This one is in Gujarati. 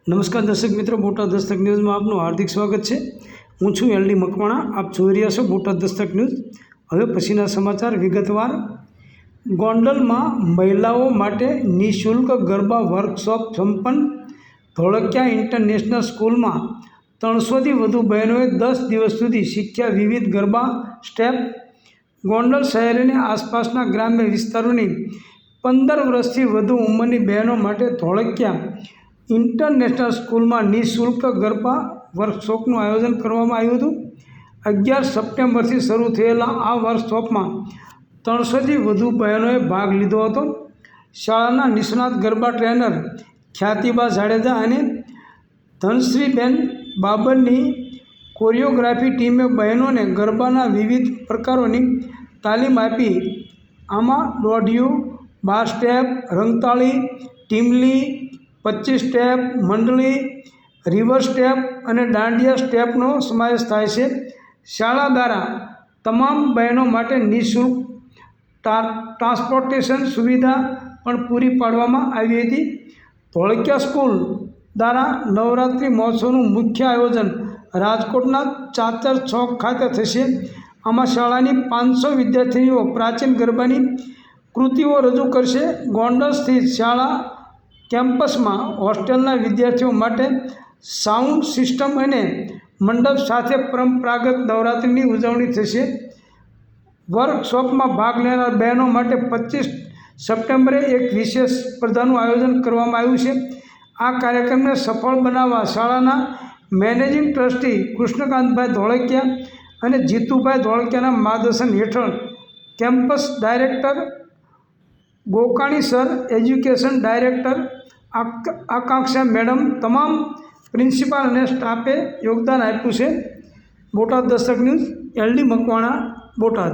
નમસ્કાર દર્શક મિત્રો, બોટાદ દસ્તક ન્યૂઝમાં આપનું હાર્દિક સ્વાગત છે। હું છું LD મકવાણા। આપ જોઈ રહ્યા છો બોટાદ દસ્તક ન્યૂઝ। હવે પછીના સમાચાર વિગતવાર। ગોંડલમાં મહિલાઓ માટે નિઃશુલ્ક ગરબા વર્કશોપ સંપન્ન। ધોળકિયા ઇન્ટરનેશનલ સ્કૂલમાં 300થી વધુ બહેનોએ 10 દિવસ સુધી શીખ્યા વિવિધ ગરબા સ્ટેપ। ગોંડલ શહેર અને આસપાસના ગ્રામ્ય વિસ્તારોની 15 વર્ષથી વધુ ઉંમરની બહેનો માટે ધોળકિયા ઇન્ટરનેશનલ સ્કૂલમાં નિઃશુલ્ક ગરબા વર્કશોપનું આયોજન કરવામાં આવ્યું હતું। 11 સપ્ટેમ્બરથી શરૂ થયેલા આ વર્કશોપમાં 300થી વધુ બહેનોએ ભાગ લીધો હતો। શાળાના નિષ્ણાત ગરબા ટ્રેનર ખ્યાતિબા જાડેજા અને ધનશ્રીબેન બાબરની કોરિયોગ્રાફી ટીમે બહેનોને ગરબાના વિવિધ પ્રકારોની તાલીમ આપી। આમાં દોઢિયું, બાર સ્ટેપ, રંગતાળી, ટીમલી, 25 સ્ટેપ, મંડળી, રિવર્સ સ્ટેપ અને દાંડિયા સ્ટેપનો સમાવેશ થાય છે। શાળા દ્વારા તમામ બહેનો માટે નિઃશુલ્ક ટ્રાન્સપોર્ટેશન સુવિધા પણ પૂરી પાડવામાં આવી હતી। ધોળકિયા સ્કૂલ દ્વારા નવરાત્રિ મહોત્સવનું મુખ્ય આયોજન રાજકોટના ચાચર ચોક ખાતે થશે। આમાં શાળાની 500 વિદ્યાર્થીનીઓ પ્રાચીન ગરબાની કૃતિઓ રજૂ કરશે। ગોંડલ સ્થિત શાળા કેમ્પસમાં હોસ્ટેલના વિદ્યાર્થીઓ માટે સાઉન્ડ સિસ્ટમ અને મંડપ સાથે પરંપરાગત નવરાત્રિની ઉજવણી થશે। વર્કશોપમાં ભાગ લેનાર બહેનો માટે 25 સપ્ટેમ્બરે એક વિશેષ સ્પર્ધાનું આયોજન કરવામાં આવ્યું છે। આ કાર્યક્રમને સફળ બનાવવા શાળાના મેનેજિંગ ટ્રસ્ટી કૃષ્ણકાંતભાઈ ધોળકિયા અને જીતુભાઈ ધોળકિયાના માર્ગદર્શન હેઠળ campus director Gokani sir, education director Akanksha madam, તમામ પ્રિન્સિપાલ અને સ્ટાફે યોગદાન આપ્યું છે। Botad Dastak news, LD Makwana, Botad.